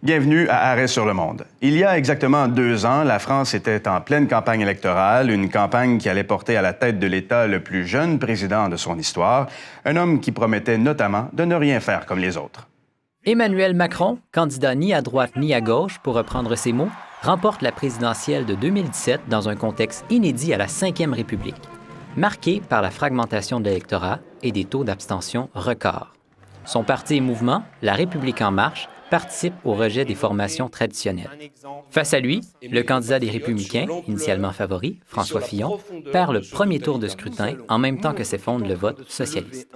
Bienvenue à Arrêt sur le monde. Il y a exactement 2 ans, la France était en pleine campagne électorale, une campagne qui allait porter à la tête de l'État le plus jeune président de son histoire, un homme qui promettait notamment de ne rien faire comme les autres. Emmanuel Macron, candidat ni à droite ni à gauche, pour reprendre ses mots, remporte la présidentielle de 2017 dans un contexte inédit à la Ve République, marqué par la fragmentation de l'électorat et des taux d'abstention records. Son parti et mouvement, La République en marche, participe au rejet des formations traditionnelles. Face à lui, le candidat des Républicains, initialement favori, François Fillon, perd le premier tour de scrutin en même temps que s'effondre le vote socialiste.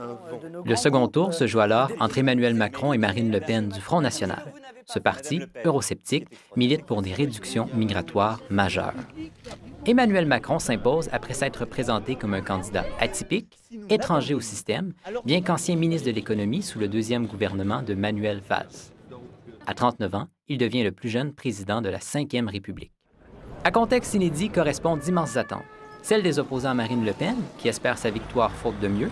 Le second tour se joue alors entre Emmanuel Macron et Marine Le Pen du Front national. Ce parti, eurosceptique, milite pour des réductions migratoires majeures. Emmanuel Macron s'impose après s'être présenté comme un candidat atypique, étranger au système, bien qu'ancien ministre de l'Économie sous le deuxième gouvernement de Manuel Valls. À 39 ans, il devient le plus jeune président de la Ve République. À contexte inédit correspondent d'immenses attentes. Celles des opposants à Marine Le Pen, qui espèrent sa victoire faute de mieux,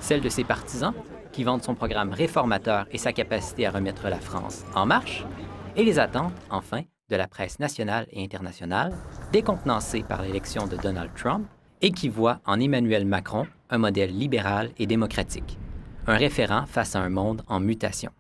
celles de ses partisans, qui vantent son programme réformateur et sa capacité à remettre la France en marche, et les attentes, enfin, de la presse nationale et internationale, décontenancée par l'élection de Donald Trump et qui voit en Emmanuel Macron un modèle libéral et démocratique, un référent face à un monde en mutation.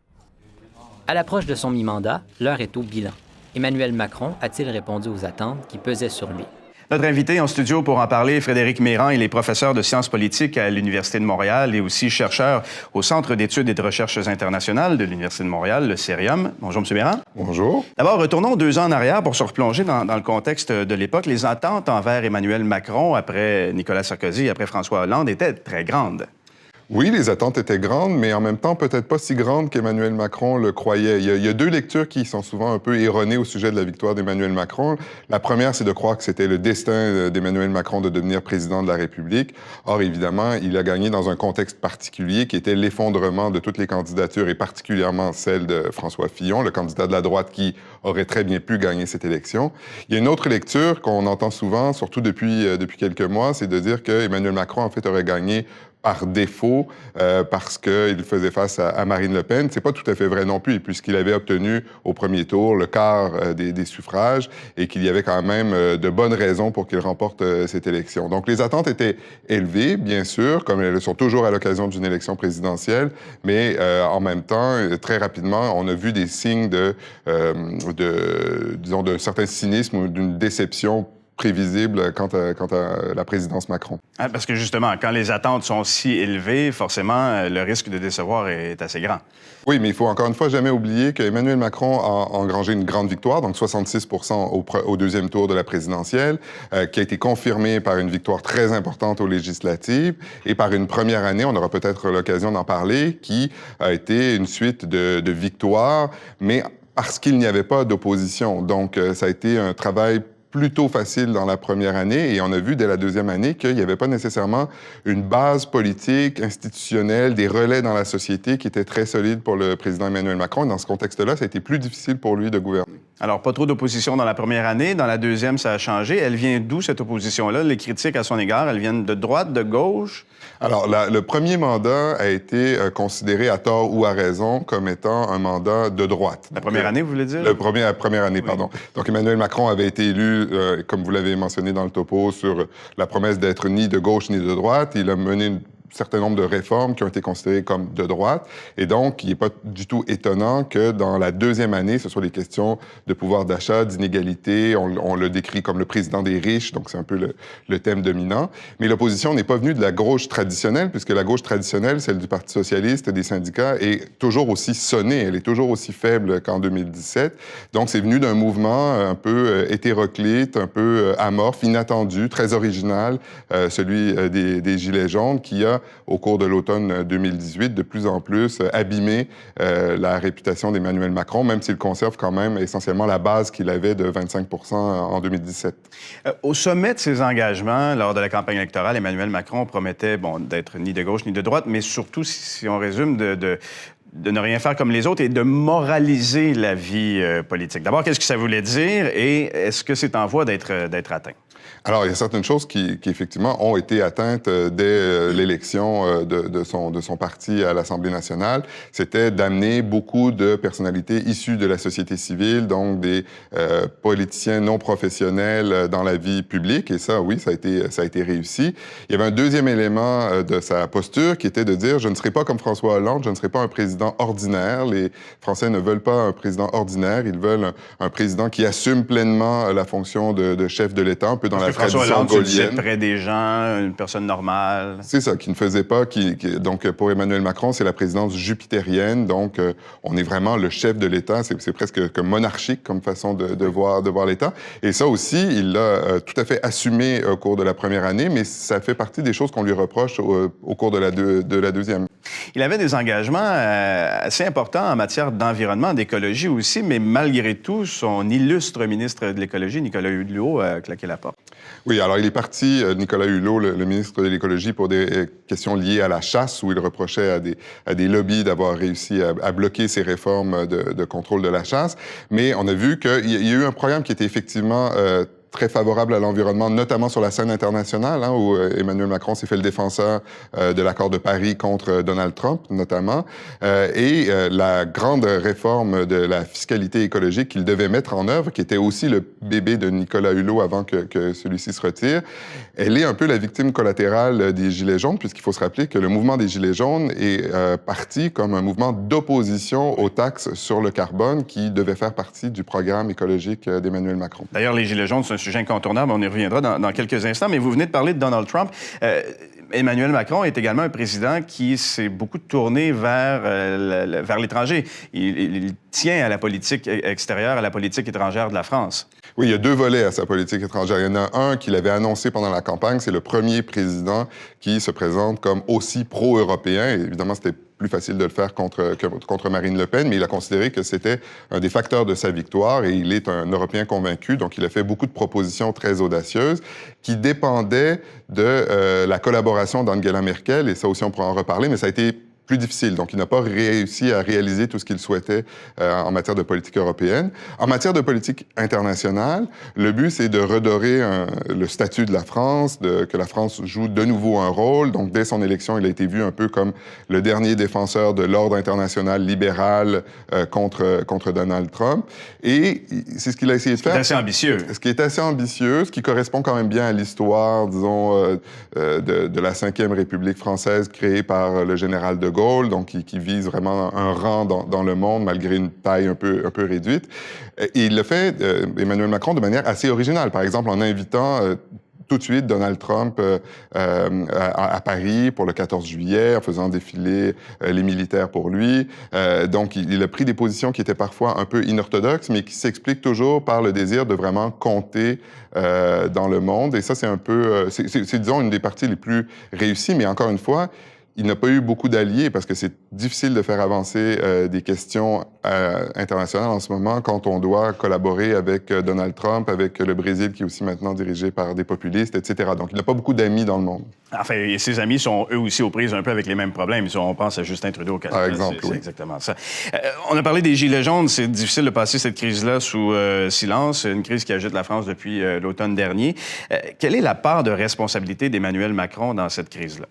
À l'approche de son mi-mandat, l'heure est au bilan. Emmanuel Macron a-t-il répondu aux attentes qui pesaient sur lui? Notre invité en studio pour en parler, Frédéric Mérand, il est professeur de sciences politiques à l'Université de Montréal et aussi chercheur au Centre d'études et de recherches internationales de l'Université de Montréal, le CERIUM. Bonjour, M. Mérand. Bonjour. D'abord, retournons 2 ans en arrière pour se replonger dans le contexte de l'époque. Les attentes envers Emmanuel Macron après Nicolas Sarkozy et après François Hollande étaient très grandes. Oui, les attentes étaient grandes, mais en même temps, peut-être pas si grandes qu'Emmanuel Macron le croyait. Il y a 2 lectures qui sont souvent un peu erronées au sujet de la victoire d'Emmanuel Macron. La première, c'est de croire que c'était le destin d'Emmanuel Macron de devenir président de la République. Or, évidemment, il a gagné dans un contexte particulier qui était l'effondrement de toutes les candidatures et particulièrement celle de François Fillon, le candidat de la droite qui aurait très bien pu gagner cette élection. Il y a une autre lecture qu'on entend souvent, surtout depuis quelques mois, c'est de dire qu'Emmanuel Macron, en fait, aurait gagné par défaut, parce qu'il faisait face à Marine Le Pen. C'est pas tout à fait vrai non plus, puisqu'il avait obtenu au premier tour le quart des suffrages et qu'il y avait quand même de bonnes raisons pour qu'il remporte cette élection. Donc les attentes étaient élevées, bien sûr, comme elles sont toujours à l'occasion d'une élection présidentielle, mais en même temps, très rapidement, on a vu des signes disons, d'un certain cynisme ou d'une déception prévisible quant à la présidence Macron. Ah, parce que justement, quand les attentes sont si élevées, forcément, le risque de décevoir est assez grand. Oui, mais il faut encore une fois jamais oublier qu'Emmanuel Macron a engrangé une grande victoire, donc 66% au deuxième tour de la présidentielle, qui a été confirmée par une victoire très importante aux législatives et par une première année, on aura peut-être l'occasion d'en parler, qui a été une suite de victoires, mais parce qu'il n'y avait pas d'opposition. Donc, ça a été un travail plutôt facile dans la première année et on a vu dès la deuxième année qu'il n'y avait pas nécessairement une base politique, institutionnelle, des relais dans la société qui étaient très solides pour le président Emmanuel Macron. Et dans ce contexte-là, ça a été plus difficile pour lui de gouverner. Alors, pas trop d'opposition dans la première année. Dans la deuxième, ça a changé. Elle vient d'où, cette opposition-là? Les critiques à son égard, elles viennent de droite, de gauche? Alors, le premier mandat a été considéré à tort ou à raison comme étant un mandat de droite. La première année, vous voulez dire? La première année, oui. Pardon. Donc, Emmanuel Macron avait été élu, comme vous l'avez mentionné dans le topo, sur la promesse d'être ni de gauche ni de droite. Il a mené un certain nombre de réformes qui ont été considérées comme de droite. Et donc, il n'est pas du tout étonnant que dans la deuxième année, ce soit les questions de pouvoir d'achat, d'inégalité. On le décrit comme le président des riches, donc c'est un peu le thème dominant. Mais l'opposition n'est pas venue de la gauche traditionnelle, puisque la gauche traditionnelle, celle du Parti socialiste et des syndicats, est toujours aussi sonnée. Elle est toujours aussi faible qu'en 2017. Donc, c'est venu d'un mouvement un peu hétéroclite, un peu amorphe, inattendu, très original, celui des Gilets jaunes, qui a au cours de l'automne 2018, de plus en plus abîmé la réputation d'Emmanuel Macron, même s'il conserve quand même essentiellement la base qu'il avait de 25% en 2017. Au sommet de ses engagements, lors de la campagne électorale, Emmanuel Macron promettait d'être ni de gauche ni de droite, mais surtout, si on résume, de ne rien faire comme les autres et de moraliser la vie politique. D'abord, qu'est-ce que ça voulait dire et est-ce que c'est en voie d'être atteint? Alors, il y a certaines choses qui effectivement, ont été atteintes dès l'élection de son parti à l'Assemblée nationale. C'était d'amener beaucoup de personnalités issues de la société civile, donc des politiciens non professionnels dans la vie publique. Et ça, oui, ça a été réussi. Il y avait un deuxième élément de sa posture qui était de dire « Je ne serai pas comme François Hollande, je ne serai pas un président ordinaire. Les Français ne veulent pas un président ordinaire, ils veulent un président qui assume pleinement la fonction de chef de l'État, un peu dans la François tradition Hollande, gaulienne. près des gens, une personne normale. C'est ça, qui ne faisait pas. Donc, pour Emmanuel Macron, c'est la présidence jupitérienne. Donc, on est vraiment le chef de l'État. C'est presque comme monarchique comme façon de voir l'État. Et ça aussi, il l'a tout à fait assumé au cours de la première année, mais ça fait partie des choses qu'on lui reproche au cours de la deuxième. Il avait des engagements assez importants en matière d'environnement, d'écologie aussi, mais malgré tout, son illustre ministre de l'Écologie, Nicolas Hulot, a claqué la porte. Oui, alors il est parti, Nicolas Hulot, le ministre de l'Écologie, pour des questions liées à la chasse, où il reprochait à des lobbies d'avoir réussi à bloquer ces réformes de contrôle de la chasse. Mais on a vu qu'il y a eu un programme qui était effectivement très favorable à l'environnement, notamment sur la scène internationale, hein, où Emmanuel Macron s'est fait le défenseur de l'accord de Paris contre Donald Trump, notamment, et la grande réforme de la fiscalité écologique qu'il devait mettre en œuvre, qui était aussi le bébé de Nicolas Hulot avant que celui-ci se retire, elle est un peu la victime collatérale des Gilets jaunes, puisqu'il faut se rappeler que le mouvement des Gilets jaunes est parti comme un mouvement d'opposition aux taxes sur le carbone qui devait faire partie du programme écologique d'Emmanuel Macron. D'ailleurs, les Gilets jaunes, c'est un sujet incontournable, on y reviendra dans quelques instants, mais vous venez de parler de Donald Trump. Emmanuel Macron est également un président qui s'est beaucoup tourné vers l'étranger. Il tient à la politique extérieure, à la politique étrangère de la France. Oui, il y a deux volets à sa politique étrangère. Il y en a un qu'il avait annoncé pendant la campagne, c'est le premier président qui se présente comme aussi pro-européen. Et évidemment, c'était plus facile de le faire contre Marine Le Pen, mais il a considéré que c'était un des facteurs de sa victoire et il est un Européen convaincu, donc il a fait beaucoup de propositions très audacieuses qui dépendaient de la collaboration d'Angela Merkel, et ça aussi on pourra en reparler, mais ça a été plus difficile. Donc, il n'a pas réussi à réaliser tout ce qu'il souhaitait en matière de politique européenne. En matière de politique internationale, le but, c'est de redorer le statut de la France, que la France joue de nouveau un rôle. Donc, dès son élection, il a été vu un peu comme le dernier défenseur de l'ordre international libéral contre Donald Trump. Et c'est ce qu'il a essayé de faire. C'est assez ambitieux. Ce qui est assez ambitieux, ce qui correspond quand même bien à l'histoire, disons, de la Ve République française créée par le général de Gaulle, donc qui vise vraiment un rang dans le monde malgré une taille un peu réduite. Et il le fait, Emmanuel Macron, de manière assez originale. Par exemple, en invitant tout de suite Donald Trump à Paris pour le 14 juillet, en faisant défiler les militaires pour lui. Donc, il a pris des positions qui étaient parfois un peu inorthodoxes, mais qui s'expliquent toujours par le désir de vraiment compter dans le monde. Et ça, c'est un peu, c'est disons, une des parties les plus réussies, mais encore une fois, il n'a pas eu beaucoup d'alliés parce que c'est difficile de faire avancer des questions internationales en ce moment quand on doit collaborer avec Donald Trump, avec le Brésil qui est aussi maintenant dirigé par des populistes, etc. Donc, il n'a pas beaucoup d'amis dans le monde. Enfin, et ses amis sont eux aussi aux prises un peu avec les mêmes problèmes. On pense à Justin Trudeau au Canada. Par exemple, c'est oui. exactement ça. On a parlé des Gilets jaunes. C'est difficile de passer cette crise-là sous silence. Une crise qui agite la France depuis l'automne dernier. Quelle est la part de responsabilité d'Emmanuel Macron dans cette crise-là?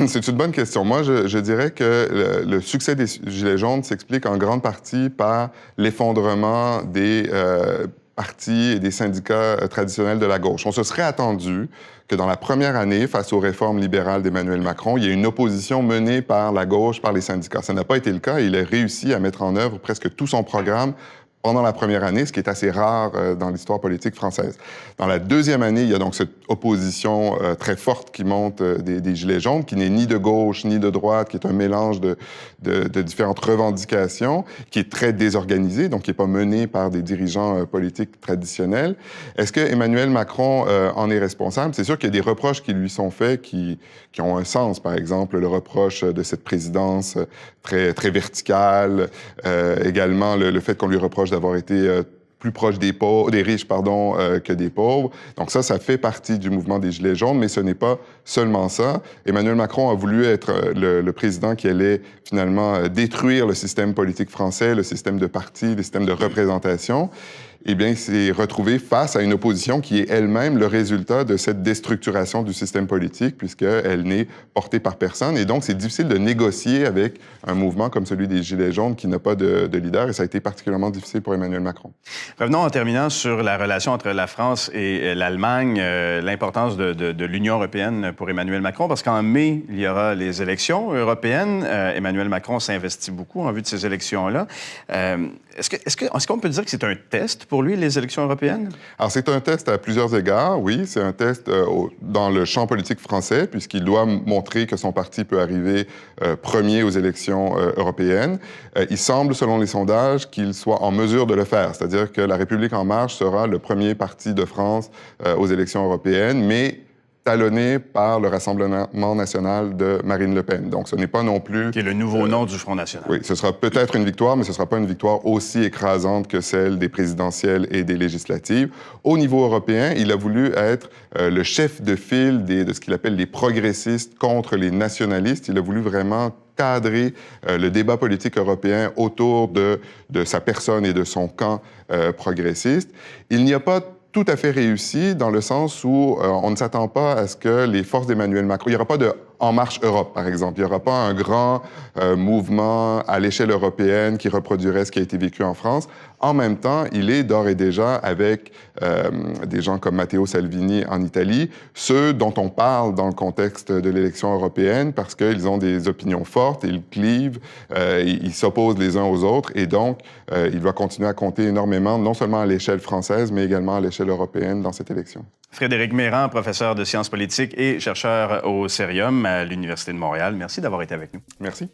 C'est une bonne question. Moi, je dirais que le succès des Gilets jaunes s'explique en grande partie par l'effondrement des partis et des syndicats traditionnels de la gauche. On se serait attendu que dans la première année, face aux réformes libérales d'Emmanuel Macron, il y ait une opposition menée par la gauche, par les syndicats. Ça n'a pas été le cas. Il a réussi à mettre en œuvre presque tout son programme pendant la première année, ce qui est assez rare dans l'histoire politique française. Dans la deuxième année, il y a donc cette opposition très forte qui monte des Gilets jaunes, qui n'est ni de gauche ni de droite, qui est un mélange de différentes revendications, qui est très désorganisée, donc qui n'est pas menée par des dirigeants politiques traditionnels. Est-ce que Emmanuel Macron en est responsable? C'est sûr qu'il y a des reproches qui lui sont faits qui ont un sens. Par exemple, le reproche de cette présidence très verticale, également le fait qu'on lui reproche d'avoir été plus proche des riches que des pauvres. Donc ça fait partie du mouvement des Gilets jaunes, mais ce n'est pas seulement ça. Emmanuel Macron a voulu être le président qui allait finalement détruire le système politique français, le système de partis, le système de représentation. eh bien, il s'est retrouvé face à une opposition qui est elle-même le résultat de cette déstructuration du système politique, puisqu'elle n'est portée par personne. Et donc, c'est difficile de négocier avec un mouvement comme celui des Gilets jaunes qui n'a pas de leader, et ça a été particulièrement difficile pour Emmanuel Macron. Revenons en terminant sur la relation entre la France et l'Allemagne, l'importance de l'Union européenne pour Emmanuel Macron, parce qu'en mai, il y aura les élections européennes. Emmanuel Macron s'investit beaucoup en vue de ces élections-là. Est-ce qu'on peut dire que c'est un test pour lui, les élections européennes? Alors, c'est un test à plusieurs égards, oui. C'est un test dans le champ politique français, puisqu'il doit montrer que son parti peut arriver premier aux élections européennes. Il semble, selon les sondages, qu'il soit en mesure de le faire, c'est-à-dire que La République en marche sera le premier parti de France aux élections européennes, mais talonné par le Rassemblement national de Marine Le Pen. Donc, ce n'est pas non plus... Qui est le nouveau nom du Front national. Oui, ce sera peut-être une victoire, mais ce ne sera pas une victoire aussi écrasante que celle des présidentielles et des législatives. Au niveau européen, il a voulu être le chef de file de ce qu'il appelle les progressistes contre les nationalistes. Il a voulu vraiment cadrer le débat politique européen autour de sa personne et de son camp progressiste. Il n'y a pas tout à fait réussi dans le sens où on ne s'attend pas à ce que les forces d'Emmanuel Macron... Il n'y aura pas de En Marche Europe, par exemple. Il n'y aura pas un grand mouvement à l'échelle européenne qui reproduirait ce qui a été vécu en France. En même temps, il est d'ores et déjà avec des gens comme Matteo Salvini en Italie, ceux dont on parle dans le contexte de l'élection européenne parce qu'ils ont des opinions fortes, ils clivent, ils s'opposent les uns aux autres et donc il va continuer à compter énormément, non seulement à l'échelle française, mais également à l'échelle européenne dans cette élection. Frédéric Mérand, professeur de sciences politiques et chercheur au Cerium à l'Université de Montréal. Merci d'avoir été avec nous. Merci.